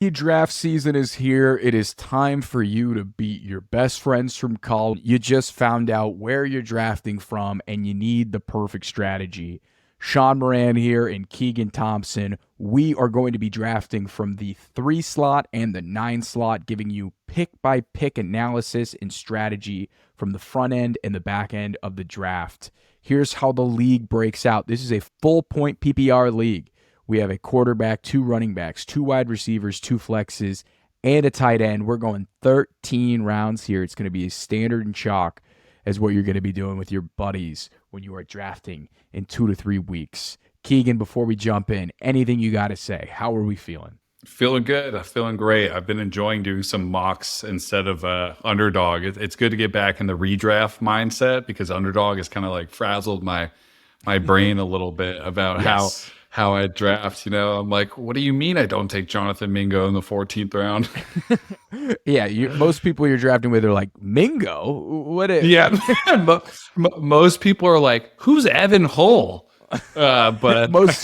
Draft season is here. It is time for you to beat your best friends from college. You just found out where you're drafting from and you need the perfect strategy. Sean Moran here and Keegan Thompson. We are going to be drafting from the 3 slot and the 9 slot, giving you pick by pick analysis and strategy from the front end and the back end of the draft. Here's how the league breaks out. This is a full point PPR league. We have a quarterback, 2 running backs, 2 wide receivers, 2 flexes, and a tight end. We're going 13 rounds here. It's going to be as standard and chalk as what you're going to be doing with your buddies when you are drafting in 2 to 3 weeks. Keegan, before we jump in, anything you got to say? How are we feeling? Feeling good. I'm feeling great. I've been enjoying doing some mocks instead of underdog. It's good to get back in the redraft mindset because underdog has kind of like frazzled my brain a little bit about how I draft. I'm like, what do you mean I don't take Jonathan Mingo in the 14th round? Yeah, most people you're drafting with are like, Mingo? What is? Yeah, most people are like, who's Evan Hull? But most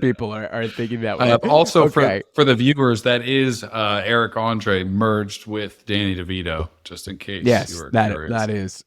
people are thinking that way. Also, okay. for the viewers, that is Eric Andre merged with Danny DeVito, just in case. Yes, you were that is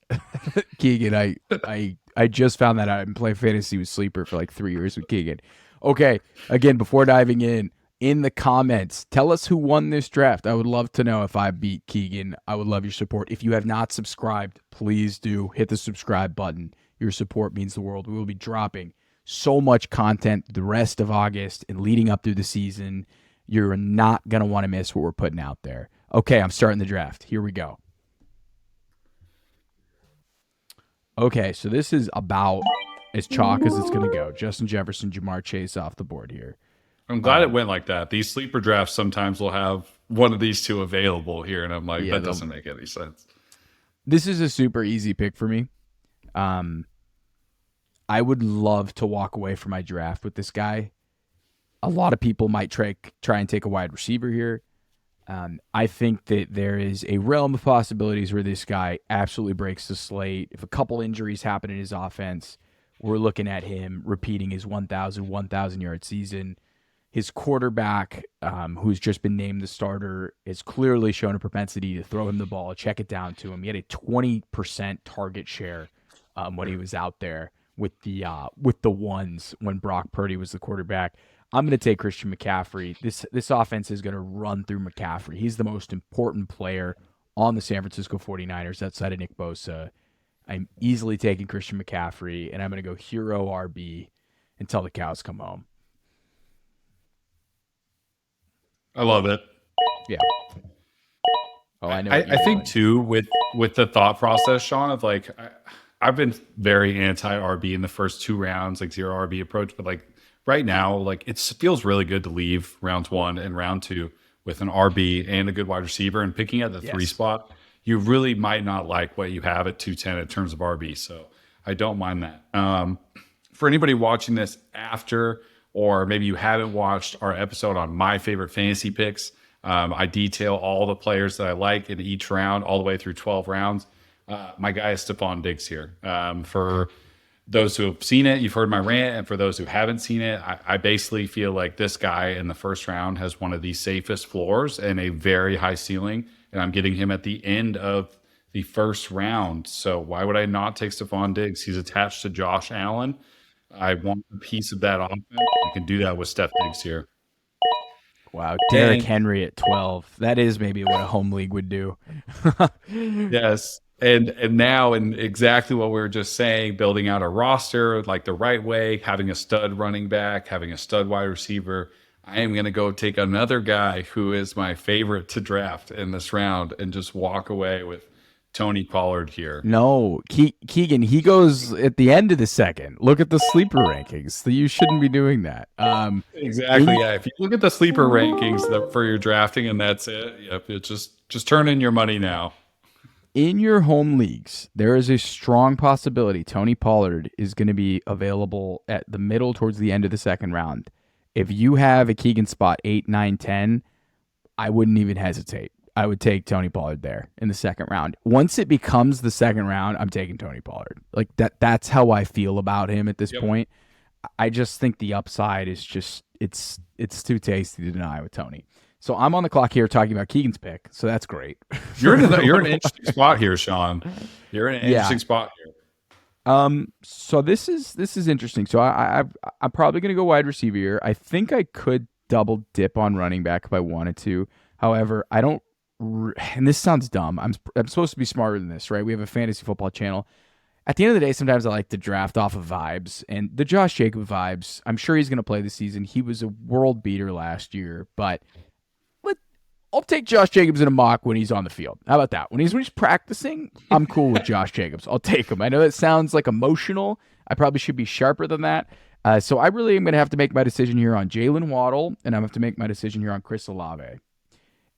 Keegan. I just found that out and play fantasy with Sleeper for like 3 years with Keegan. Okay, again, before diving in the comments, tell us who won this draft. I would love to know if I beat Keegan. I would love your support. If you have not subscribed, please do hit the subscribe button. Your support means the world. We will be dropping so much content the rest of August and leading up through the season. You're not going to want to miss what we're putting out there. Okay, I'm starting the draft. Here we go. Okay, so this is about as chalk as it's going to go. Justin Jefferson, Jamar Chase off the board here. I'm glad it went like that. These sleeper drafts sometimes will have one of these two available here, and I'm like, that doesn't make any sense. This is a super easy pick for me. I would love to walk away from my draft with this guy. A lot of people might try and take a wide receiver here. I think that there is a realm of possibilities where this guy absolutely breaks the slate. If a couple injuries happen in his offense, we're looking at him repeating his 1,000 yard season. His quarterback, who's just been named the starter, has clearly shown a propensity to throw him the ball, check it down to him. He had a 20% target share when he was out there with the ones when Brock Purdy was the quarterback. I'm going to take Christian McCaffrey. This offense is going to run through McCaffrey. He's the most important player on the San Francisco 49ers outside of Nick Bosa. I'm easily taking Christian McCaffrey, and I'm going to go hero RB until the cows come home. I love it. Yeah. Oh, I know. I think too with the thought process, Sean, of like I've been very anti RB in the first 2 rounds, like 0 RB approach, but like right now, like it feels really good to leave rounds 1 and round 2 with an RB and a good wide receiver, and picking at the 3 spot. You really might not like what you have at 210 in terms of RB, so I don't mind that. For anybody watching this after, or maybe you haven't watched our episode on my favorite fantasy picks, I detail all the players that I like in each round, all the way through 12 rounds. My guy is Stephon Diggs here. For those who have seen it, you've heard my rant, and for those who haven't seen it, I basically feel like this guy in the first round has one of the safest floors and a very high ceiling, and I'm getting him at the end of the first round. So why would I not take Stephon Diggs? He's attached to Josh Allen. I want a piece of that offense. I can do that with Steph Diggs here. Wow, Derrick Henry at 12. That is maybe what a home league would do. Yes. And now, and exactly what we were just saying, building out a roster like the right way, having a stud running back, having a stud wide receiver. I am going to go take another guy who is my favorite to draft in this round and just walk away with Tony Pollard here. No, Keegan, he goes at the end of the second. Look at the sleeper rankings. You shouldn't be doing that. Exactly. Yeah. If you look at the sleeper rankings for your drafting and that's it, yep, it's just turn in your money now. In your home leagues, there is a strong possibility Tony Pollard is going to be available at the middle towards the end of the second round. If you have a Keegan spot 8, 9, 10, I wouldn't even hesitate. I would take Tony Pollard there in the second round. Once it becomes the second round, I'm taking Tony Pollard. Like that's how I feel about him at this point. I just think the upside is just it's too tasty to deny with Tony. So I'm on the clock here talking about Keegan's pick. So that's great. You're in an interesting spot here, Sean. You're in an Yeah. interesting spot here. So this is interesting. So I'm probably gonna go wide receiver here. I think I could double dip on running back if I wanted to. However, I don't. And this sounds dumb. I'm supposed to be smarter than this, right? We have a fantasy football channel. At the end of the day, sometimes I like to draft off of vibes, and the Josh Jacob vibes. I'm sure he's gonna play this season. He was a world beater last year, but I'll take Josh Jacobs in a mock when he's on the field. How about that? When he's practicing, I'm cool with Josh Jacobs. I'll take him. I know that sounds like emotional. I probably should be sharper than that. So I really am going to have to make my decision here on Jalen Waddle, and I'm going to have to make my decision here on Chris Olave.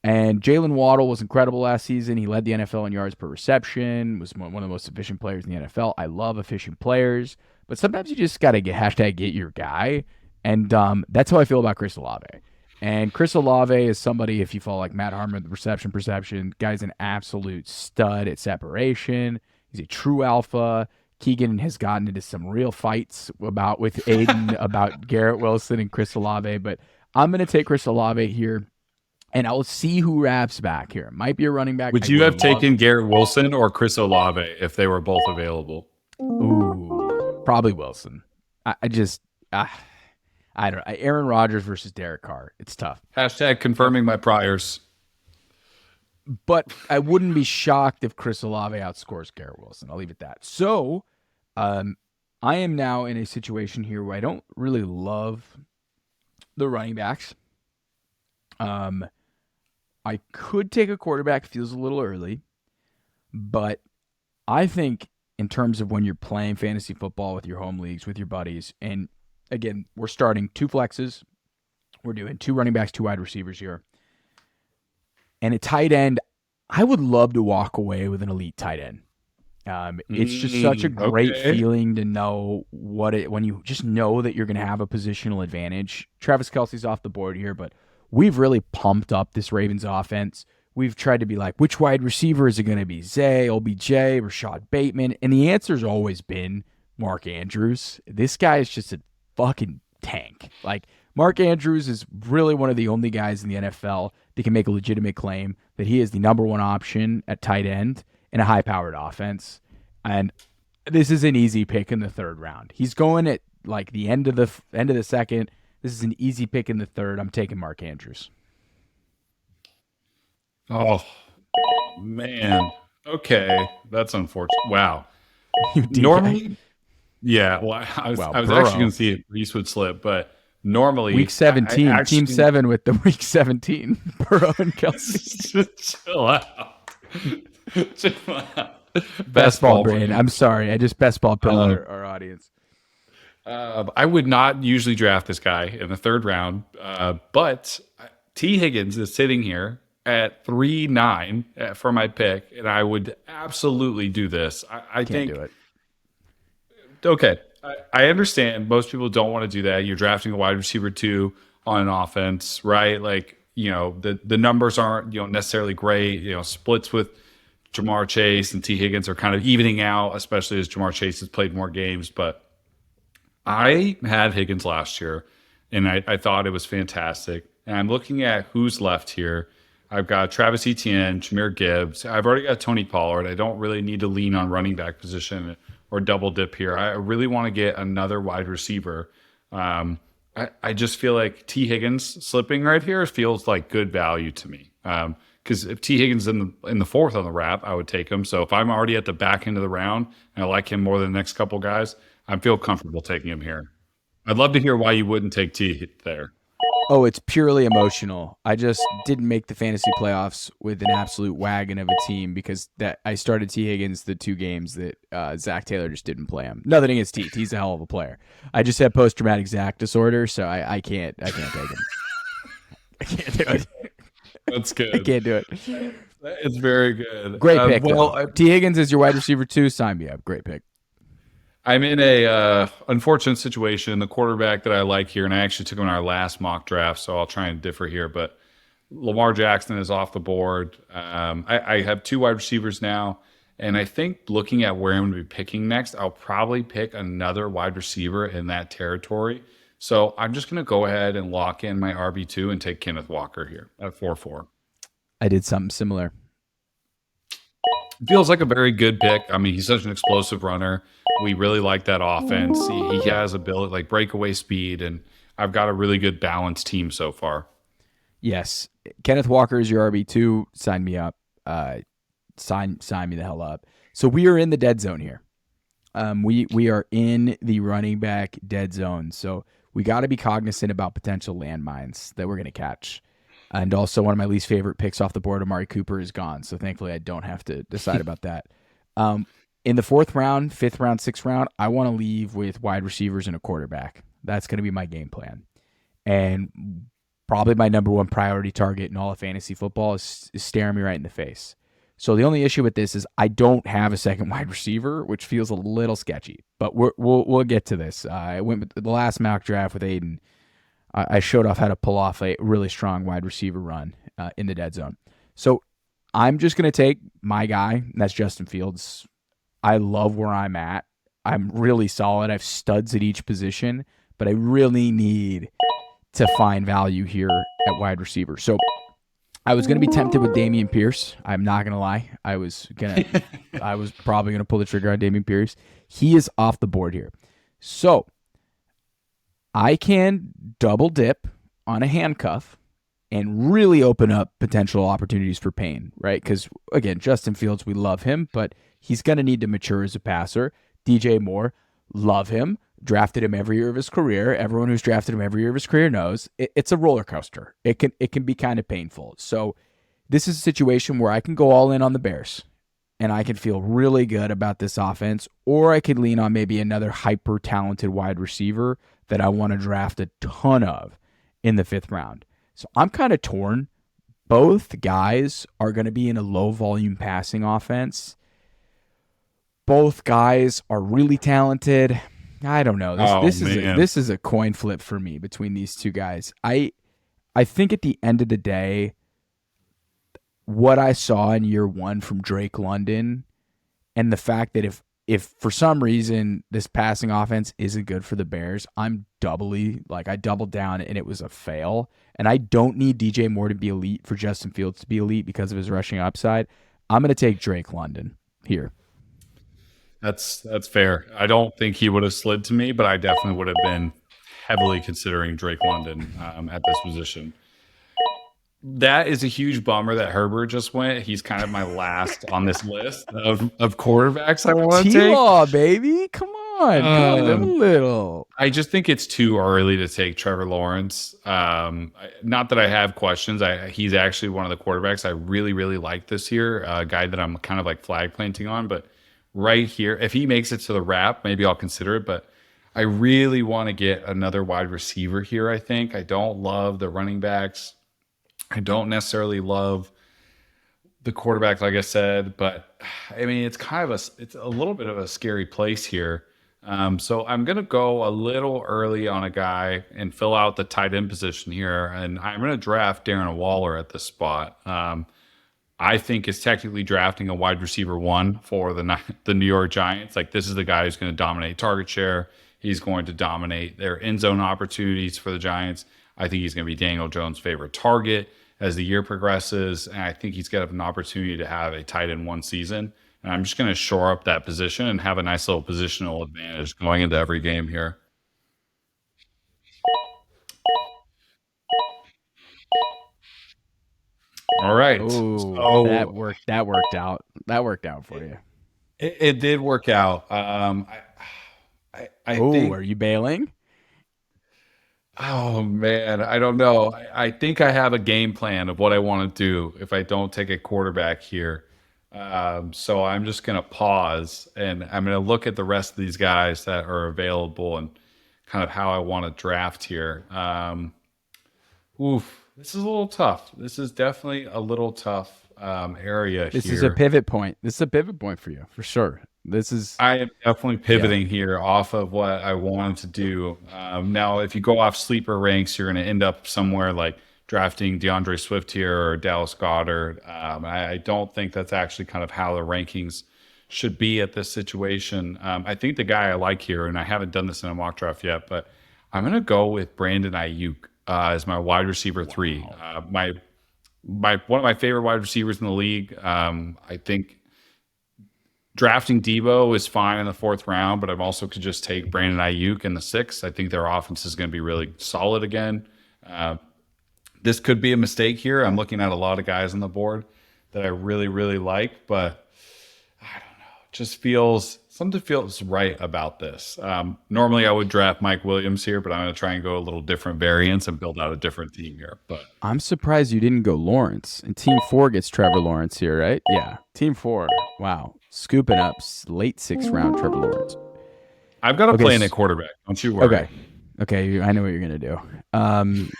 And Jalen Waddle was incredible last season. He led the NFL in yards per reception, was one of the most efficient players in the NFL. I love efficient players, but sometimes you just got to get your guy. And that's how I feel about Chris Olave. And Chris Olave is somebody, if you follow like Matt Harmon, the reception perception, guy's an absolute stud at separation. He's a true alpha. Keegan has gotten into some real fights with Aiden about Garrett Wilson and Chris Olave, but I'm going to take Chris Olave here, and I'll see who wraps back here. It might be a running back. Would you have taken Garrett Wilson or Chris Olave if they were both available? Ooh, probably Wilson. I just, I don't know. Aaron Rodgers versus Derek Carr. It's tough. Hashtag confirming my priors. But I wouldn't be shocked if Chris Olave outscores Garrett Wilson. I'll leave it at that. So, I am now in a situation here where I don't really love the running backs. I could take a quarterback. Feels a little early. But I think in terms of when you're playing fantasy football with your home leagues, with your buddies, and again, we're starting 2 flexes. We're doing 2 running backs, 2 wide receivers here. And at tight end, I would love to walk away with an elite tight end. It's just such a great feeling to know when you just know that you're going to have a positional advantage. Travis Kelce's off the board here, but we've really pumped up this Ravens offense. We've tried to be like, which wide receiver is it going to be? Zay, OBJ, Rashad Bateman? And the answer's always been Mark Andrews. This guy is just a fucking tank. Like, Mark Andrews is really one of the only guys in the NFL that can make a legitimate claim that he is the number 1 option at tight end in a high-powered offense. And this is an easy pick in the 3rd round. He's going at like the end of the second. This is an easy pick in the 3rd. I'm taking Mark Andrews. Oh, man. Okay. That's unfortunate. Wow. DJ. Normally, yeah. Well, I was Burrow. actually going to see if Reese would slip, but normally Week 17, I actually, Team 7 with the Week 17, Burrow and Kelsey. Chill out. Chill out. Best ball brain. I'm sorry. I just best ball pilled our audience. I would not usually draft this guy in the 3rd round, but T. Higgins is sitting here at 3-9 for my pick, and I would absolutely do this. I think. Do it. Okay, I understand most people don't want to do that. You're drafting a wide receiver 2 on an offense, right? Like, the numbers aren't necessarily great. Splits with Jamar Chase and T. Higgins are kind of evening out, especially as Jamar Chase has played more games. But I had Higgins last year, and I thought it was fantastic. And I'm looking at who's left here. I've got Travis Etienne, Jahmyr Gibbs. I've already got Tony Pollard. I don't really need to lean on running back position or double dip here. I really want to get another wide receiver. I just feel like T. Higgins slipping right here feels like good value to me. Because if T. Higgins in the 4th on the wrap, I would take him. So if I'm already at the back end of the round and I like him more than the next couple guys, I feel comfortable taking him here. I'd love to hear why you wouldn't take T there. Oh, it's purely emotional. I just didn't make the fantasy playoffs with an absolute wagon of a team because I started T. Higgins the 2 games that Zach Taylor just didn't play him. Nothing against T. He's a hell of a player. I just had post-traumatic Zach disorder, so I can't take him. I can't do it. That's good. I can't do it. It's very good. Great pick. T. Higgins is your wide receiver 2. Sign me up. Great pick. I'm in a unfortunate situation. The quarterback that I like here, and I actually took him in our last mock draft, so I'll try and differ here. But Lamar Jackson is off the board. I have 2 wide receivers now, and I think looking at where I'm going to be picking next, I'll probably pick another wide receiver in that territory. So I'm just going to go ahead and lock in my RB2 and take Kenneth Walker here at 4-4. I did something similar. Feels like a very good pick. I mean, he's such an explosive runner. We really like that offense. He has ability like breakaway speed, and I've got a really good balanced team so far. Yes, Kenneth Walker is your RB2. Sign me up. Sign me the hell up. So we are in the dead zone here. We are in the running back dead zone. So we got to be cognizant about potential landmines that we're going to catch. And also, one of my least favorite picks off the board, Amari Cooper, is gone. So thankfully, I don't have to decide about that. In the fourth round, fifth round, sixth round, I want to leave with wide receivers and a quarterback. That's going to be my game plan. And probably my number one priority target in all of fantasy football is staring me right in the face. So the only issue with this is I don't have a second wide receiver, which feels a little sketchy. But we'll get to this. I went with the last mock draft with Aiden. I showed off how to pull off a really strong wide receiver run in the dead zone. So I'm just going to take my guy, and that's Justin Fields. I love where I'm at. I'm really solid. I have studs at each position, but I really need to find value here at wide receiver. So I was going to be tempted with Dameon Pierce. I'm not going to lie. I was probably going to pull the trigger on Dameon Pierce. He is off the board here. So I can double dip on a handcuff and really open up potential opportunities for pain, right? Because, again, Justin Fields, we love him, but he's going to need to mature as a passer. DJ Moore, love him. Drafted him every year of his career. Everyone who's drafted him every year of his career knows it's a roller coaster. It can be kind of painful. So this is a situation where I can go all in on the Bears and I can feel really good about this offense, or I could lean on maybe another hyper talented wide receiver that I want to draft a ton of in the fifth round. So I'm kind of torn. Both guys are going to be in a low volume passing offense. Both guys are really talented. I don't know. This is a coin flip for me between these two guys. I think at the end of the day, what I saw in year one from Drake London, and the fact that if for some reason this passing offense isn't good for the Bears, I doubled down and it was a fail. And I don't need DJ Moore to be elite for Justin Fields to be elite because of his rushing upside. I'm going to take Drake London here. That's fair. I don't think he would have slid to me, but I definitely would have been heavily considering Drake London at this position. That is a huge bummer that Herbert just went. He's kind of my last on this list of quarterbacks I want to take. T-Law, baby. Come on. Come a little. I just think it's too early to take Trevor Lawrence. Not that I have questions. He's actually one of the quarterbacks I really, really like this year. A guy that I'm kind of like flag planting on. But right here, if he makes it to the wrap, maybe I'll consider it. But I really want to get another wide receiver here, I think. I don't love the running backs. I don't necessarily love the quarterback, like I said, but I mean, it's a little bit of a scary place here. So I'm going to go a little early on a guy and fill out the tight end position here. And I'm going to draft Darren Waller at this spot. I think is technically drafting a wide receiver one for the New York Giants. Like, this is the guy who's going to dominate target share. He's going to dominate their end zone opportunities for the Giants. I think he's going to be Daniel Jones' favorite target as the year progresses. And I think he's got an opportunity to have a tight end one season. And I'm just going to shore up that position and have a nice little positional advantage going into every game here. All right. Oh, that worked out. That worked out for you. It did work out. I think. Are you bailing? Oh man, I don't know. I think I have a game plan of what I want to do if I don't take a quarterback here. So I'm just going to pause and I'm going to look at the rest of these guys that are available and kind of how I want to draft here. This is a little tough. This is definitely a little tough area here. This is a pivot point. This is a pivot point for you, for sure. I am definitely pivoting here off of what I wanted to do. Now, if you go off sleeper ranks, you're going to end up somewhere like drafting DeAndre Swift here or Dallas Goedert. I don't think that's actually kind of how the rankings should be at this situation. I think the guy I like here, and I haven't done this in a mock draft yet, but I'm gonna go with Brandon Ayuk as my wide receiver three. Wow. My one of my favorite wide receivers in the league. I think drafting Debo is fine in the fourth round, but I also could just take Brandon Ayuk in the sixth. I think their offense is going to be really solid again. Uh, this could be a mistake here. I'm looking at a lot of guys on the board that I really, really like, but I don't know. It just feels something feels right about this. Normally, I would draft Mike Williams here, but I'm going to try and go a little different variants and build out a different team here. But I'm surprised you didn't go Lawrence. And Team 4 gets Trevor Lawrence here, right? Yeah. Team 4. Wow. Scooping up late sixth round Trevor Lawrence. I've got a Okay. plan at quarterback. Don't you worry. Okay. Okay. I know what you're going to do.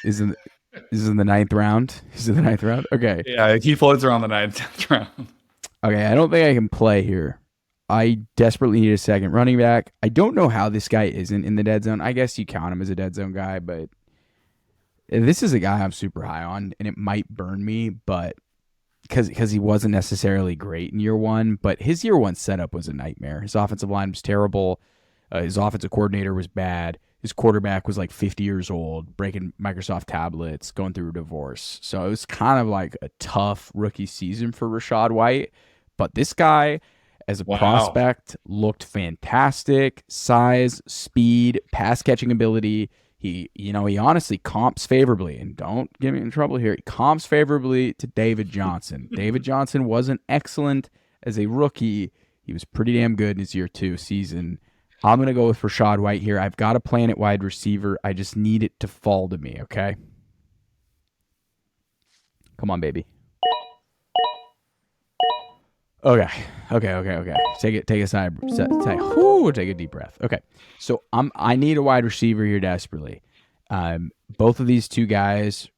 Is in the ninth round? Is it the ninth round? Okay. Yeah, he floats around the ninth round. Okay. I don't think I can play here. I desperately need a second running back. I don't know how this guy isn't in the dead zone. I guess you count him as a dead zone guy, but this is a guy I'm super high on, and it might burn me, but because he wasn't necessarily great in year one, but his year one setup was a nightmare. His offensive line was terrible. His offensive coordinator was bad. His quarterback was like 50 years old, breaking Microsoft tablets, going through a divorce. So it was kind of like a tough rookie season for Rachaad White. But this guy, as a Wow. prospect, looked fantastic. Size, speed, pass catching ability. He honestly comps favorably, and don't get me in trouble here. He comps favorably to David Johnson. David Johnson wasn't excellent as a rookie. He was pretty damn good in his year two season. I'm going to go with Rachaad White here. I've got a plan at wide receiver. I just need it to fall to me, okay? Come on, baby. Okay. Okay. Take a take a deep breath. Okay. So I need a wide receiver here desperately. Both of these two guys,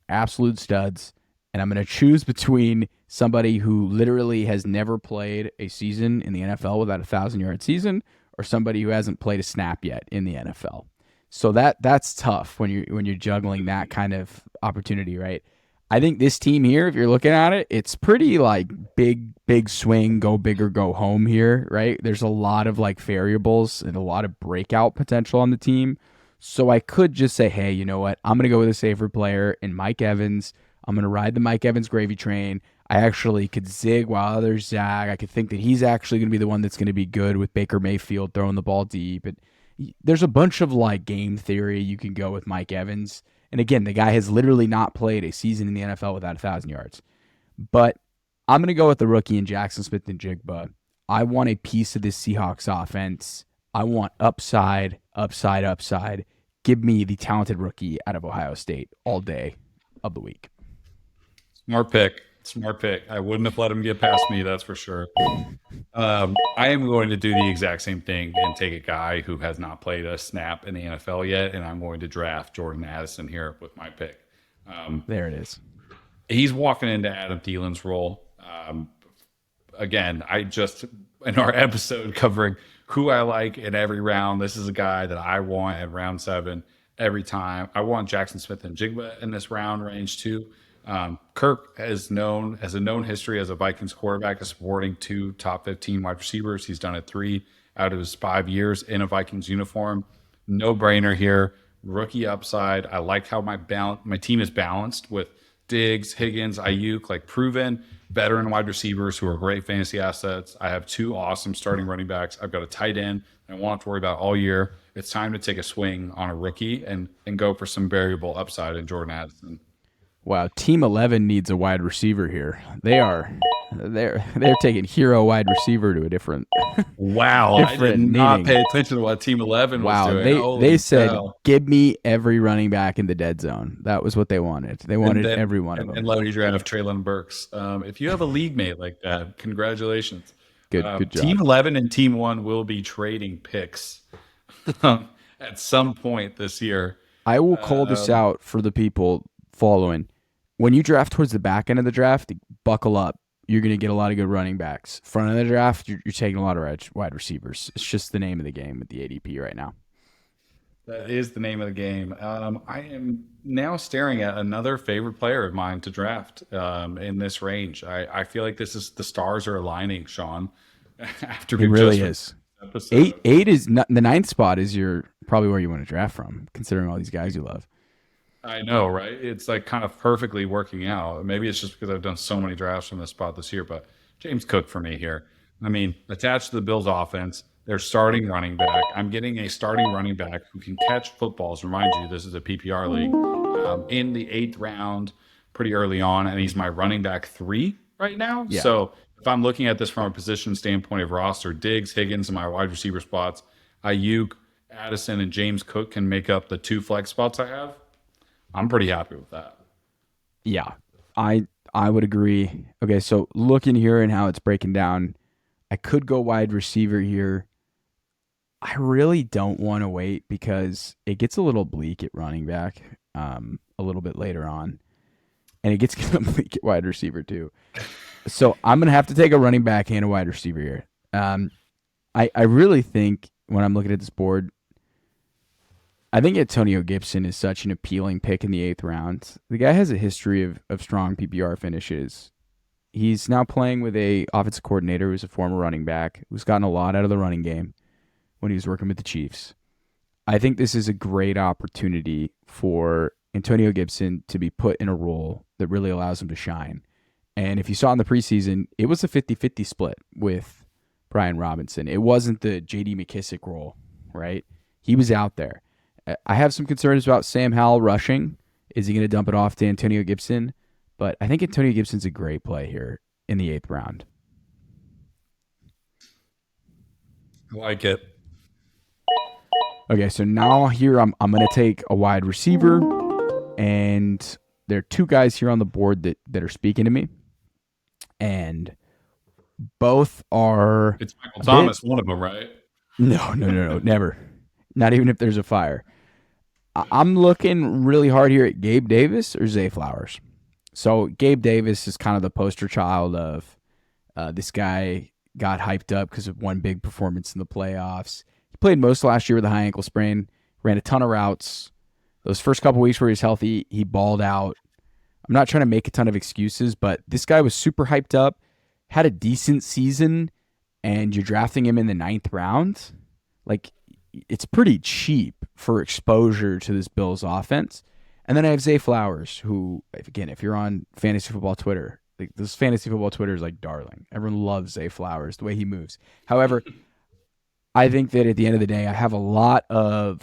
absolute studs, and I'm going to choose between somebody who literally has never played a season in the NFL without a 1,000-yard season, or somebody who hasn't played a snap yet in the NFL. So that's tough when you're juggling that kind of opportunity, right? I think this team here, if you're looking at it, it's pretty like big swing, go big or go home here, right? There's a lot of like variables and a lot of breakout potential on the team. So I could just say, hey, you know what? I'm going to go with a safer player in Mike Evans. I'm going to ride the Mike Evans gravy train. I actually could zig while others zag. I could think that he's actually going to be the one that's going to be good with Baker Mayfield throwing the ball deep. And there's a bunch of like game theory you can go with Mike Evans. And again, the guy has literally not played a season in the NFL without 1,000 yards. But I'm going to go with the rookie in Jackson Smith and Jigba. I want a piece of this Seahawks offense. I want upside. Give me the talented rookie out of Ohio State all day of the week. Smart pick. Smart pick. I wouldn't have let him get past me, that's for sure. I am going to do the exact same thing and take a guy who has not played a snap in the NFL yet, and I'm going to draft Jordan Addison here with my pick. There it is. He's walking into Adam Thielen's role. Again, I just in our episode covering who I like in every round. This is a guy that I want at round 7 every time. I want Jackson Smith and Jigba in this round range too. Kirk has a known history as a Vikings quarterback of supporting 2 top 15 wide receivers. He's done it 3 out of his 5 years in a Vikings uniform. No brainer here. Rookie upside. I like how my team is balanced with Diggs, Higgins, Ayuk, like proven veteran wide receivers who are great fantasy assets. I have 2 awesome starting running backs. I've got a tight end I won't have to worry about all year. It's time to take a swing on a rookie and go for some variable upside in Jordan Addison. Wow, Team 11 needs a wide receiver here. They're taking hero wide receiver to a different Wow, I did different not meaning. pay attention to what Team 11 was Wow, doing. they Holy said cow. give me every running back in the dead zone. That was what they wanted. They And wanted then every one of and them. let me draft Traylon Burks. If you have a league mate like that, congratulations. Good Team job. 11 and Team 1 will be trading picks at some point this year. I will call this out for the people following. When you draft towards the back end of the draft, buckle up. You're going to get a lot of good running backs. Front of the draft, you're taking a lot of wide receivers. It's just the name of the game with the ADP right now. That is the name of the game. I am now staring at another favorite player of mine to draft in this range. I feel like the stars are aligning, Sean. After It we've really just is. episode. Eight is not, the ninth spot is your probably where you want to draft from, considering all these guys you love. I know, right? It's like kind of perfectly working out. Maybe it's just because I've done so many drafts from this spot this year, but James Cook for me here. I mean, attached to the Bills offense, they're starting running back. I'm getting a starting running back who can catch footballs. Remind you, this is a PPR league. In the 8th round, pretty early on, and he's my running back 3 right now. Yeah. So if I'm looking at this from a position standpoint of roster, Diggs, Higgins, and my wide receiver spots, Ayuk, Addison, and James Cook can make up the 2 flex spots I have. I'm pretty happy with that. Yeah. I would agree. Okay, so looking here and how it's breaking down, I could go wide receiver here. I really don't want to wait because it gets a little bleak at running back a little bit later on. And it gets kind of bleak at wide receiver too. So I'm going to have to take a running back and a wide receiver here. I really think when I'm looking at this board, I think Antonio Gibson is such an appealing pick in the 8th round. The guy has a history of strong PPR finishes. He's now playing with a offensive coordinator who's a former running back who's gotten a lot out of the running game when he was working with the Chiefs. I think this is a great opportunity for Antonio Gibson to be put in a role that really allows him to shine. And if you saw in the preseason, it was a 50-50 split with Brian Robinson. It wasn't the J.D. McKissick role, right? He was out there. I have some concerns about Sam Howell rushing. Is he going to dump it off to Antonio Gibson? But I think Antonio Gibson's a great play here in the 8th round. I like it. Okay, so now here I'm going to take a wide receiver, and there are 2 guys here on the board that are speaking to me, and both are It's Michael a bit. Thomas, one of them, right? No, never. Not even if there's a fire. I'm looking really hard here at Gabe Davis or Zay Flowers. So Gabe Davis is kind of the poster child of this guy got hyped up because of one big performance in the playoffs. He played most last year with a high ankle sprain, ran a ton of routes. Those first couple weeks where he was healthy, he balled out. I'm not trying to make a ton of excuses, but this guy was super hyped up, had a decent season, and you're drafting him in the 9th round. Like, it's pretty cheap for exposure to this Bills offense. And then I have Zay Flowers, who, again, if you're on fantasy football Twitter, like this fantasy football Twitter is like darling. Everyone loves Zay Flowers, the way he moves. However, I think that at the end of the day, I have a lot of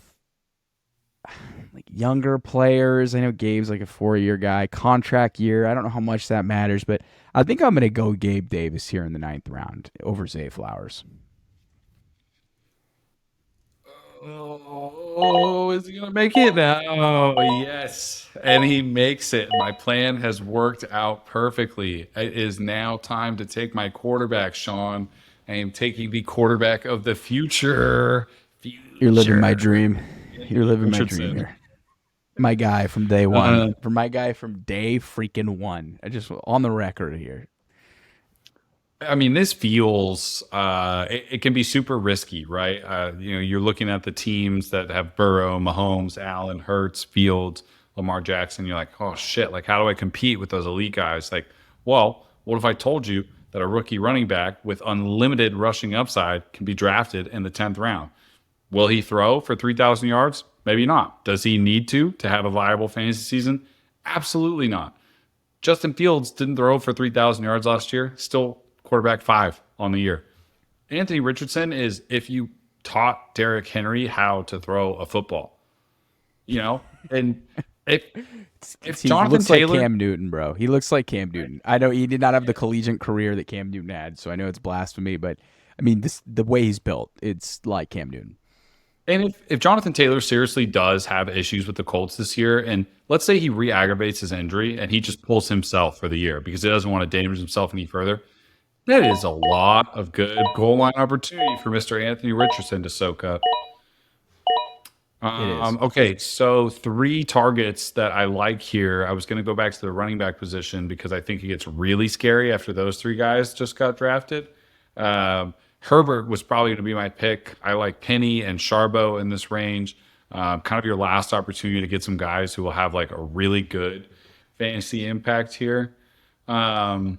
like younger players. I know Gabe's like a 4-year guy, contract year. I don't know how much that matters, but I think I'm going to go Gabe Davis here in the 9th round over Zay Flowers. Oh, is he gonna make it now? Oh, yes, and he makes it. My plan has worked out perfectly. It is now time to take my quarterback, Sean. I am taking the quarterback of the future. You're living my Future. dream. You're living my dream Richardson. here. My guy from day one. Uh, For my guy from day freaking one. I just on the record here. I mean, this feels it can be super risky, right? You're looking at the teams that have Burrow, Mahomes, Allen, Hurts, Fields, Lamar Jackson. You're like, oh shit! Like, how do I compete with those elite guys? Like, well, what if I told you that a rookie running back with unlimited rushing upside can be drafted in the 10th round? Will he throw for 3,000 yards? Maybe not. Does he need to have a viable fantasy season? Absolutely not. Justin Fields didn't throw for 3,000 yards last year, still quarterback 5 on the year. Anthony Richardson is if you taught Derrick Henry how to throw a football, and if He Jonathan looks like Taylor, Cam Newton, bro. He looks like Cam Newton. I know he did not have the collegiate career that Cam Newton had, so I know it's blasphemy, but I mean the way he's built, it's like Cam Newton. and if Jonathan Taylor seriously does have issues with the Colts this year, and let's say he re-aggravates his injury and he just pulls himself for the year because he doesn't want to damage himself any further, that is a lot of good goal line opportunity for Mr. Anthony Richardson to soak up. It is. Okay, so 3 targets that I like here. I was going to go back to the running back position because I think it gets really scary after those 3 guys just got drafted. Herbert was probably going to be my pick. I like Penny and Sharbo in this range. Kind of your last opportunity to get some guys who will have like a really good fantasy impact here. But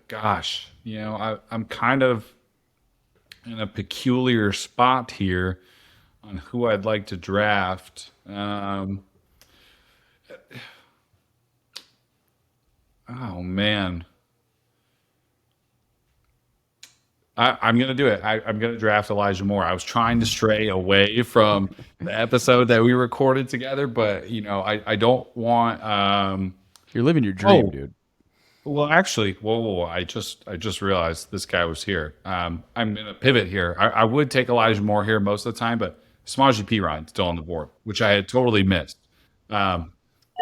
gosh, I'm kind of in a peculiar spot here. on who I'd like to draft. Oh man, I'm gonna do it. I'm gonna draft Elijah Moore. I was trying to stray away from the episode that we recorded together, but I don't want. You're living your dream, Oh, dude. well, actually, whoa. I just realized this guy was here. I'm gonna pivot here. I would take Elijah Moore here most of the time, but Samaje Perine still on the board, which I had totally missed. Um,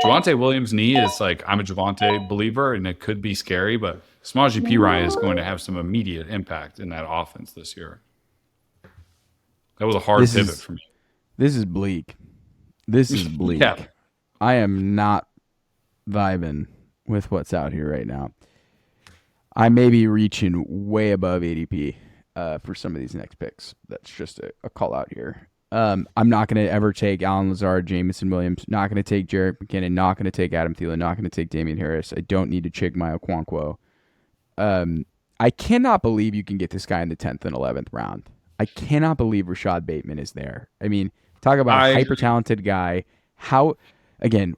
Javante Williams' knee is like I'm a Javante believer, and it could be scary, but Samaje Perine is going to have some immediate impact in that offense this year. That was a hard This pivot is for me. this is bleak. This is Yeah, bleak. I am not vibing with what's out here right now. I may be reaching way above ADP for some of these next picks. That's just a call out here. I'm not going to ever take Alan Lazard, Jamison Williams. Not going to take Jarrett McKinnon. Not going to take Adam Thielen. Not going to take Damian Harris. I don't need to Chigma Okonkwo. I cannot believe you can get this guy in the 10th and 11th round. I cannot believe Rashad Bateman is there. I mean, talk about a I hyper agree. talented guy. How, again,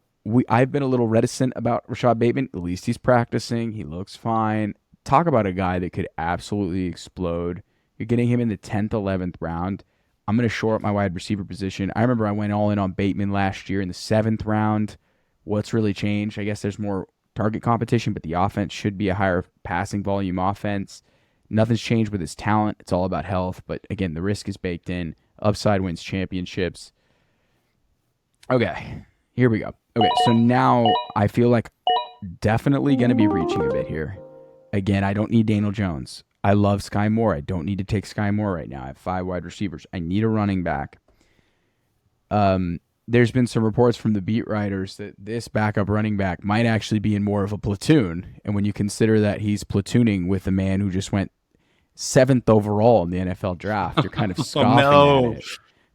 I've been a little reticent about Rashad Bateman. At least he's practicing. He looks fine. Talk about a guy that could absolutely explode. You're getting him in the 10th, 11th round. I'm going to shore up my wide receiver position. I remember I went all in on Bateman last year in the 7th round. What's really changed? I guess there's more target competition, but the offense should be a higher passing volume offense. Nothing's changed with his talent. It's all about health. But again, the risk is baked in. Upside wins championships. Okay, here we go. Okay, so now I feel like definitely going to be reaching a bit here. Again, I don't need Daniel Jones. I love Sky Moore. I don't need to take Sky Moore right now. I have 5 wide receivers. I need a running back. There's been some reports from the beat writers that this backup running back might actually be in more of a platoon. And when you consider that he's platooning with a man who just went 7th overall in the NFL draft, you're kind of Oh scoffing at no. it.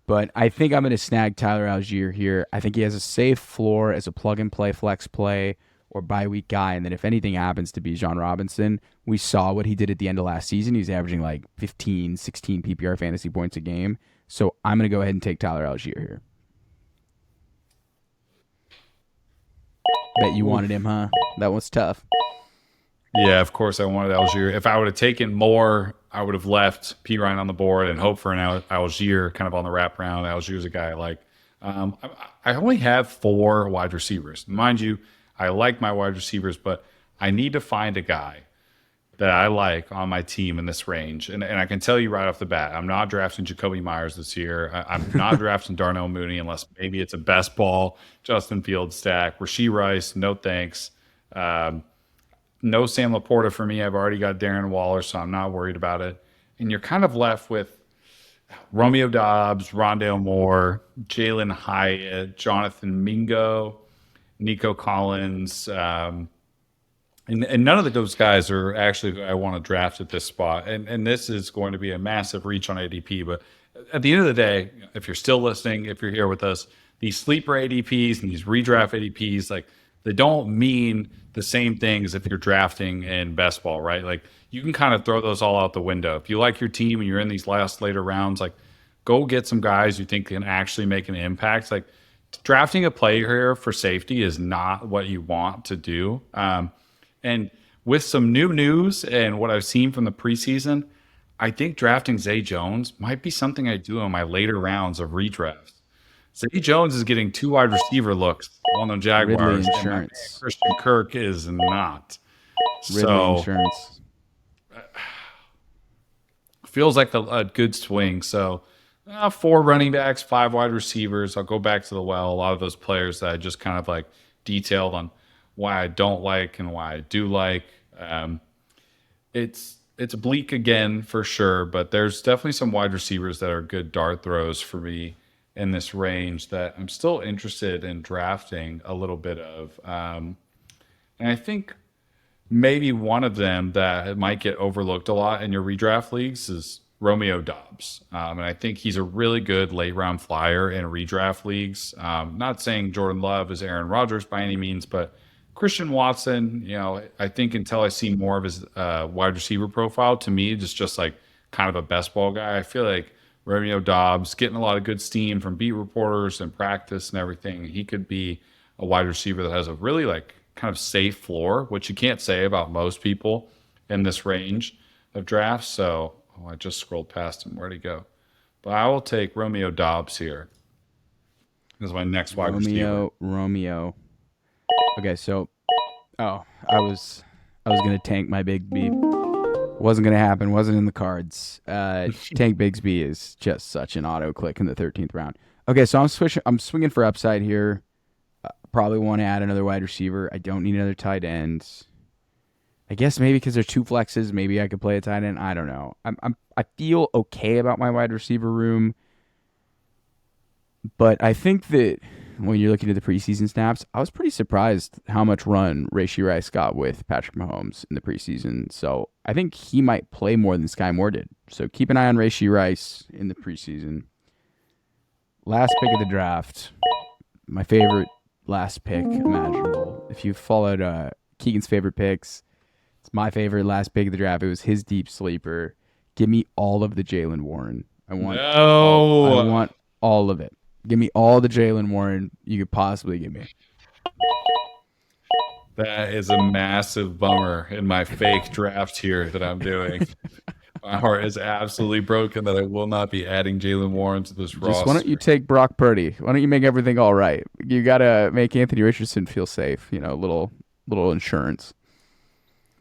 But I think I'm going to snag Tyler Algier here. I think he has a safe floor as a plug and play flex play or bye week guy. And then if anything happens to be John Robinson, we saw what he did at the end of last season. He's averaging like 15, 16 PPR fantasy points a game. So I'm going to go ahead and take Tyler Algier here. Bet you wanted Oof. him, huh? That was tough. Yeah, of course I wanted Algier. If I would have taken more, I would have left P Ryan on the board and hoped for an Algier kind of on the wraparound. Algier's a guy I like. I only have 4 wide receivers. Mind you, I like my wide receivers, but I need to find a guy that I like on my team in this range. And I can tell you right off the bat, I'm not drafting Jacoby Myers this year. I'm not drafting Darnell Mooney unless maybe it's a best ball Justin Fields stack. Rasheed Rice, no thanks. Um, no Sam Laporta for me. I've already got Darren Waller, so I'm not worried about it. And you're kind of left with Romeo Dobbs, Rondale Moore, Jalen Hyatt, Jonathan Mingo, Nico Collins. And none of those guys are actually who I want to draft at this spot. And this is going to be a massive reach on ADP. But at the end of the day, if you're still listening, if you're here with us, these sleeper ADPs and these redraft ADPs, like they don't mean the same things if you're drafting in best ball, right? Like you can kind of throw those all out the window. If you like your team and you're in these last later rounds, like go get some guys you think can actually make an impact. Like drafting a player here for safety is not what you want to do. And with some new news and what I've seen from the preseason, I think drafting Zay Jones might be something I do in my later rounds of redrafts. Zay Jones is getting 2 wide receiver looks on the Ridley Jaguars, and my man Insurance. Christian Kirk is not. Ridley So Insurance. feels like a good swing. So 4 running backs, 5 wide receivers. I'll go back to the well. A lot of those players that I just kind of like detailed on why I don't like and why I do like. Um, it's bleak again for sure, but there's definitely some wide receivers that are good dart throws for me in this range that I'm still interested in drafting a little bit of. And I think maybe one of them that might get overlooked a lot in your redraft leagues is Romeo Dobbs. And I think he's a really good late round flyer in redraft leagues. Not saying Jordan Love is Aaron Rodgers by any means, but Christian Watson, I think until I see more of his wide receiver profile, to me, just like kind of a best ball guy. I feel like Romeo Dobbs getting a lot of good steam from beat reporters and practice and everything. He could be a wide receiver that has a really like kind of safe floor, which you can't say about most people in this range of drafts. So I just scrolled past him. Where'd he go? But I will take Romeo Dobbs here as my next wide receiver. Romeo. Okay, so I was gonna tank my Big B. Wasn't gonna happen. Wasn't in the cards. Tank Bigsby is just such an auto click in the 13th round. Okay, so I'm switching. I'm swinging for upside here. Probably want to add another wide receiver. I don't need another tight end. I guess maybe because there's two flexes, maybe I could play a tight end. I don't know. I feel okay about my wide receiver room, but I think that when you're looking at the preseason snaps, I was pretty surprised how much run Rashee Rice got with Patrick Mahomes in the preseason. So I think he might play more than Sky Moore did. So keep an eye on Rashee Rice in the preseason. Last pick of the draft, my favorite last pick imaginable. If you followed Keegan's favorite picks, it's my favorite last pick of the draft. It was his deep sleeper. Give me all of the Jalen Warren. I No, want all of it. Give me all the Jalen Warren you could possibly give me. that is a massive bummer in my fake draft here that I'm doing. My heart is absolutely broken that I will not be adding Jalen Warren to this Just why don't you roster. take Brock Purdy? Why don't you make everything all right? You gotta make Anthony Richardson feel safe. Little insurance.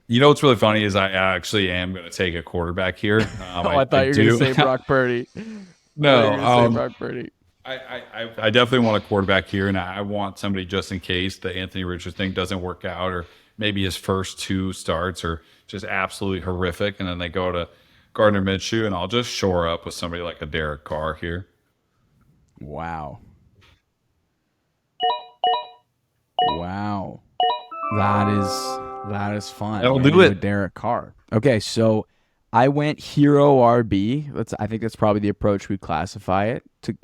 You know what's really funny is I actually am going to take a quarterback here. Oh, I I thought you were gonna do. say Brock Purdy. I thought you were No, gonna say Brock Purdy. I definitely want a quarterback here, and I want somebody just in case the Anthony Richards thing doesn't work out, or maybe his first two starts are just absolutely horrific, and then they go to Gardner Minshew, and I'll just shore up with somebody like a Derek Carr here. Wow. Wow. That is fun. That'll You're gonna do go it. Derek Carr. Okay, so I went hero RB. I think that's probably the approach we'd classify it. Took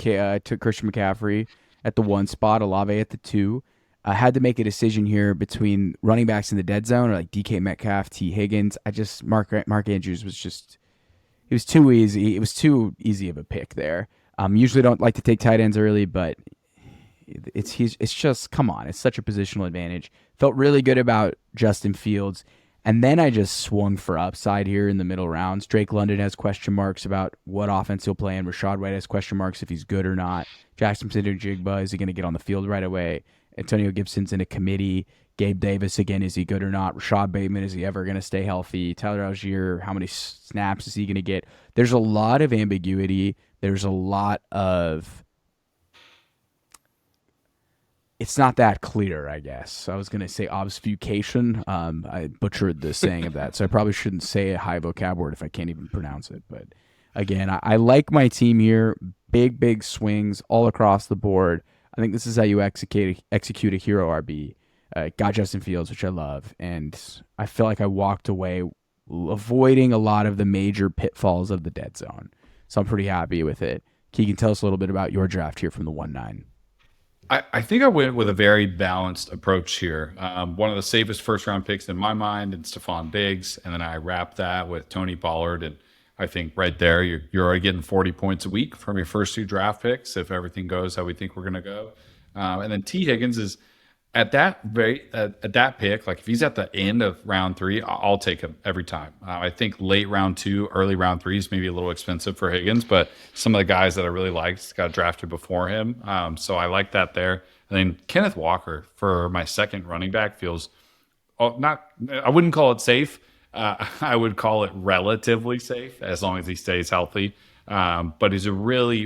Christian McCaffrey at the one spot, Olave at the two. I had to make a decision here between running backs in the dead zone or like DK Metcalf, T Higgins. I just Mark Andrews was just it was too easy. It was too easy of a pick there. Usually don't like to take tight ends early, but it's just come on. It's such a positional advantage. Felt really good about Justin Fields, and then I just swung for upside here in the middle rounds. Drake London has question marks about what offense he'll play, and Rashad White has question marks if he's good or not. Jackson Jigba, is he going to get on the field right away? Antonio Gibson's in a committee. Gabe Davis again, is he good or not? Rashad Bateman, is he ever going to stay healthy? Tyler Algier, how many snaps is he going to get? There's a lot of ambiguity. There's a lot of it's not that clear, I guess. I was going to say obfuscation. I butchered the saying of that, so I probably shouldn't say a high vocab word if I can't even pronounce it. But again, I like my team here. Big swings all across the board. I think this is how you execute a hero RB. Got Justin Fields, which I love, and I feel like I walked away avoiding a lot of the major pitfalls of the dead zone. So I'm pretty happy with it. Keegan, tell us a little bit about your draft here from the 1-9. I think I went with a very balanced approach here. One of the safest first round picks in my mind, and Stephon Diggs, and then I wrapped that with Tony Pollard, and I think right there you're already getting 40 points a week from your first two draft picks if everything goes how we think we're going to go. And then T Higgins is at that pick. Like if he's at the end of round three, I'll take him every time. I think late round two, early round three is maybe a little expensive for Higgins, but some of the guys that I really liked got drafted before him. So I like that there. And then Kenneth Walker for my second running back feels not. I wouldn't call it safe. I would call it relatively safe as long as he stays healthy. But he's a really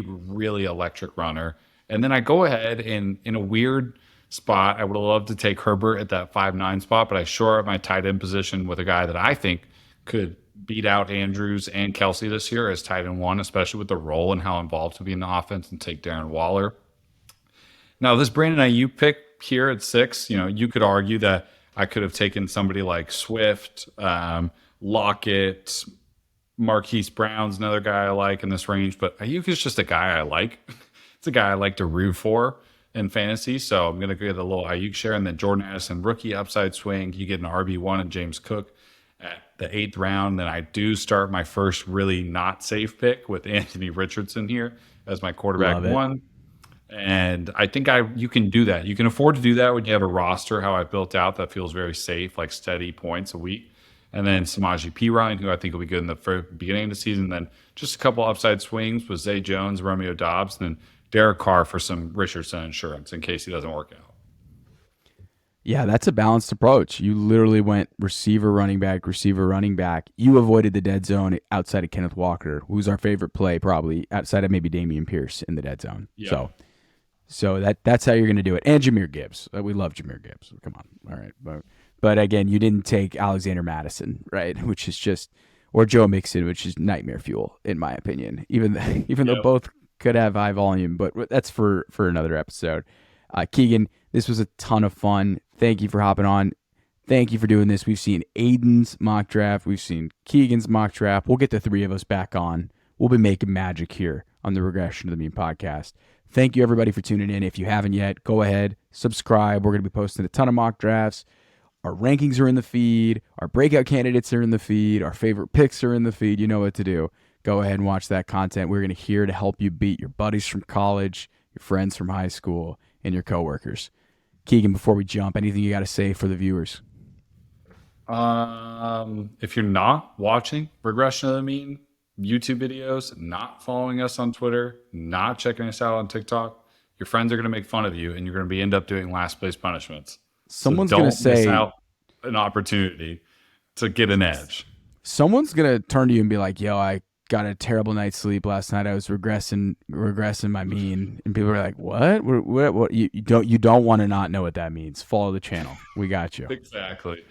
electric runner. And then I go ahead and in a weird spot, I would have loved to take Herbert at that 5-9 spot, but I shore up my tight end position with a guy that I think could beat out Andrews and Kelsey this year as tight end one, especially with the role and how involved he'll be in the offense, and take Darren Waller. Now, this Brandon Ayuk pick here at 6, you could argue that I could have taken somebody like Swift, Lockett, Marquise Brown's another guy I like in this range, but Ayuk is just a guy I like. It's a guy I like to root for in fantasy, so I'm going to get a little Ayuk share, and then Jordan Addison rookie upside swing. You get an RB1 and James Cook at the 8th round. Then I do start my first really not safe pick with Anthony Richardson here as my quarterback Love it. one. And I think you can do that. You can afford to do that when you have a roster how I built out that feels very safe, like steady points a week. And then Samaje Perine, who I think will be good in the beginning of the season. Then just a couple upside swings with Zay Jones, Romeo Dobbs, and then Derek Carr for some Richardson insurance in case he doesn't work out. Yeah, that's a balanced approach. You literally went receiver, running back, receiver, running back. You avoided the dead zone outside of Kenneth Walker, who's our favorite play, probably outside of maybe Damian Pierce in the dead zone. Yeah. So that's how you're going to do it. And Jahmyr Gibbs. We love Jahmyr Gibbs. Come on. All right. But again, you didn't take Alexander Madison, right? Which is just, or Joe Mixon, which is nightmare fuel, in my opinion. Even though Yep. both could have high volume, but that's for another episode. Keegan, this was a ton of fun. Thank you for hopping on. Thank you for doing this. We've seen Aiden's mock draft. We've seen Keegan's mock draft. We'll get the three of us back on. We'll be making magic here on the Regression to the Mean podcast. Thank you, everybody, for tuning in. If you haven't yet, go ahead, subscribe. We're going to be posting a ton of mock drafts. Our rankings are in the feed. Our breakout candidates are in the feed. Our favorite picks are in the feed. You know what to do. Go ahead and watch that content. We're going to here to help you beat your buddies from college, your friends from high school, and your coworkers. Keegan, before we jump, anything you got to say for the viewers? If you're not watching Regression of the Mean YouTube videos, not following us on Twitter, not checking us out on TikTok, your friends are going to make fun of you, and you're going to end up doing last place punishments. Someone's so going don't to say miss out an opportunity to get an edge. Someone's going to turn to you and be like, "Yo, I got a terrible night's sleep last night. I was regressing my mean." And people are like, "What? What? You don't want to not know what that means. Follow the channel. We got you." Exactly.